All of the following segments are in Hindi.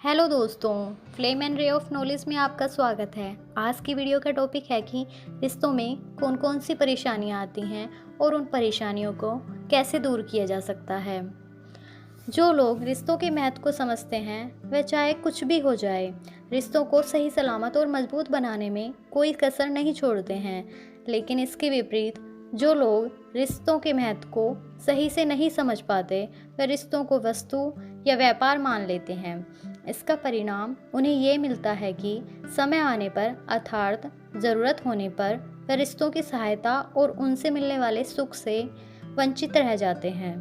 हेलो दोस्तों, flame and ray of knowledge में आपका स्वागत है। आज की वीडियो का टॉपिक है कि रिश्तों में कौन कौन सी परेशानियां आती हैं और उन परेशानियों को कैसे दूर किया जा सकता है। जो लोग रिश्तों के महत्व को समझते हैं वह चाहे कुछ भी हो जाए, रिश्तों को सही सलामत और मजबूत बनाने में कोई कसर नहीं छोड़ते हैं। लेकिन इसके विपरीत जो लोग रिश्तों के महत्व को सही से नहीं समझ पाते, वे रिश्तों को वस्तु या व्यापार मान लेते हैं। इसका परिणाम उन्हें ये मिलता है कि समय आने पर अर्थात ज़रूरत होने पर वे रिश्तों की सहायता और उनसे मिलने वाले सुख से वंचित रह जाते हैं।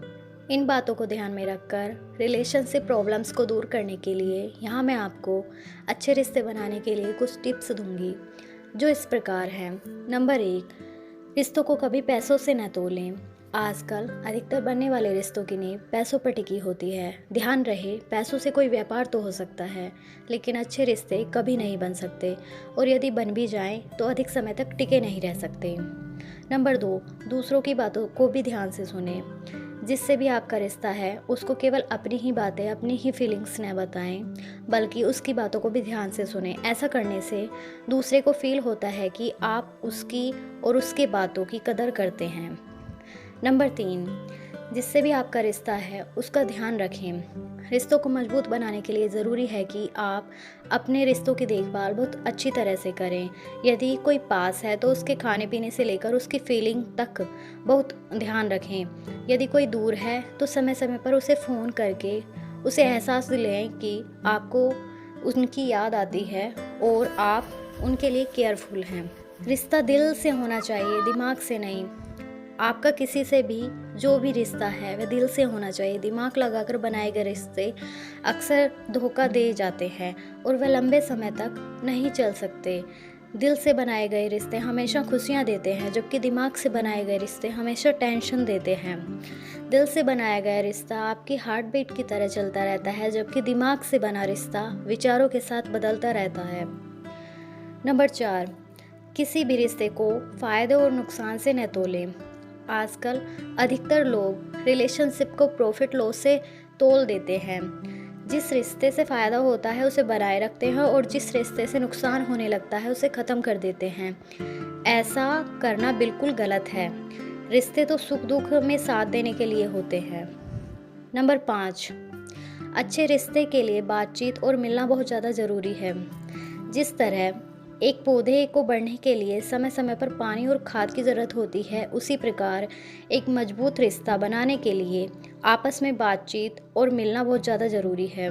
इन बातों को ध्यान में रखकर रिलेशनशिप प्रॉब्लम्स को दूर करने के लिए यहाँ मैं आपको अच्छे रिश्ते बनाने के लिए कुछ टिप्स दूंगी, जो इस प्रकार हैं। नंबर 1, रिश्तों को कभी पैसों से न तोलें। आजकल अधिकतर बनने वाले रिश्तों की नींव पैसों पर टिकी होती है। ध्यान रहे, पैसों से कोई व्यापार तो हो सकता है, लेकिन अच्छे रिश्ते कभी नहीं बन सकते, और यदि बन भी जाएं तो अधिक समय तक टिके नहीं रह सकते। नंबर 2, दूसरों की बातों को भी ध्यान से सुनें। जिससे भी आपका रिश्ता है उसको केवल अपनी ही बातें, अपनी ही फीलिंग्स न बताएं, बल्कि उसकी बातों को भी ध्यान से सुनें। ऐसा करने से दूसरे को फील होता है कि आप उसकी और उसके बातों की कदर करते हैं। नंबर 3, जिससे भी आपका रिश्ता है उसका ध्यान रखें। रिश्तों को मजबूत बनाने के लिए ज़रूरी है कि आप अपने रिश्तों की देखभाल बहुत अच्छी तरह से करें। यदि कोई पास है तो उसके खाने पीने से लेकर उसकी फीलिंग तक बहुत ध्यान रखें। यदि कोई दूर है तो समय समय पर उसे फ़ोन करके उसे एहसास दिलाएं कि आपको उनकी याद आती है और आप उनके लिए केयरफुल हैं। रिश्ता दिल से होना चाहिए, दिमाग से नहीं। आपका किसी से भी जो भी रिश्ता है वह दिल से होना चाहिए। दिमाग लगाकर बनाए गए रिश्ते अक्सर धोखा दे जाते हैं और वह लंबे समय तक नहीं चल सकते। दिल से बनाए गए रिश्ते हमेशा खुशियाँ देते हैं, जबकि दिमाग से बनाए गए रिश्ते हमेशा टेंशन देते हैं। दिल से बनाया गया रिश्ता आपकी हार्ट बीट की तरह चलता रहता है, जबकि दिमाग से बना रिश्ता विचारों के साथ बदलता रहता है। नंबर 4, किसी भी रिश्ते को फ़ायदे और नुकसान से न तोलें। आजकल अधिकतर लोग रिलेशनशिप को प्रॉफिट लॉस से तोल देते हैं। जिस रिश्ते से फ़ायदा होता है उसे बनाए रखते हैं और जिस रिश्ते से नुकसान होने लगता है उसे ख़त्म कर देते हैं। ऐसा करना बिल्कुल गलत है। रिश्ते तो सुख दुख में साथ देने के लिए होते हैं। नंबर 5, अच्छे रिश्ते के लिए बातचीत और मिलना बहुत ज़्यादा ज़रूरी है। जिस तरह एक पौधे को बढ़ने के लिए समय समय पर पानी और खाद की ज़रूरत होती है, उसी प्रकार एक मजबूत रिश्ता बनाने के लिए आपस में बातचीत और मिलना बहुत ज़्यादा ज़रूरी है।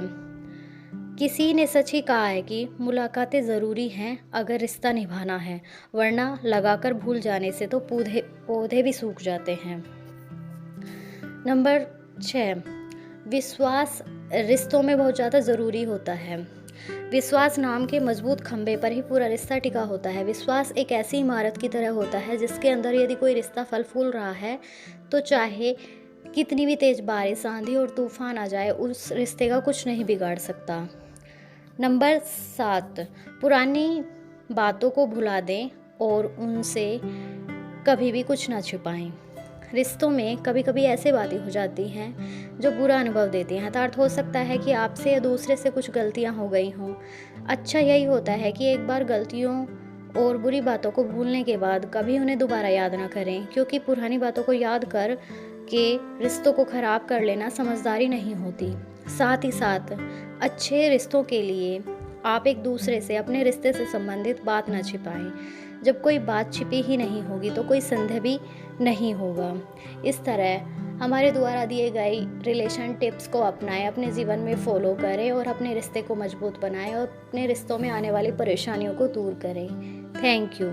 किसी ने सच ही कहा है कि मुलाकातें ज़रूरी हैं अगर रिश्ता निभाना है, वरना लगाकर भूल जाने से तो पौधे भी सूख जाते हैं। नंबर 6, विश्वास रिश्तों में बहुत ज़्यादा ज़रूरी होता है। विश्वास नाम के मजबूत खंभे पर ही पूरा रिश्ता टिका होता है। विश्वास एक ऐसी इमारत की तरह होता है जिसके अंदर यदि कोई रिश्ता फल फूल रहा है तो चाहे कितनी भी तेज बारिश, आंधी और तूफान आ जाए, उस रिश्ते का कुछ नहीं बिगाड़ सकता। नंबर 7, पुरानी बातों को भुला दें और उनसे कभी भी कुछ ना छिपाएं। रिश्तों में कभी कभी ऐसे बातें हो जाती हैं जो बुरा अनुभव देती हैं। अर्थात हो सकता है कि आपसे या दूसरे से कुछ गलतियां हो गई हों। अच्छा यही होता है कि एक बार गलतियों और बुरी बातों को भूलने के बाद कभी उन्हें दोबारा याद ना करें, क्योंकि पुरानी बातों को याद कर के रिश्तों को ख़राब कर लेना समझदारी नहीं होती। साथ ही साथ अच्छे रिश्तों के लिए आप एक दूसरे से अपने रिश्ते से संबंधित बात न छिपाएं। जब कोई बात छिपी ही नहीं होगी तो कोई संदेह भी नहीं होगा। इस तरह हमारे द्वारा दिए गए रिलेशन टिप्स को अपनाएं, अपने जीवन में फॉलो करें और अपने रिश्ते को मजबूत बनाएं और अपने रिश्तों में आने वाली परेशानियों को दूर करें। Thank you.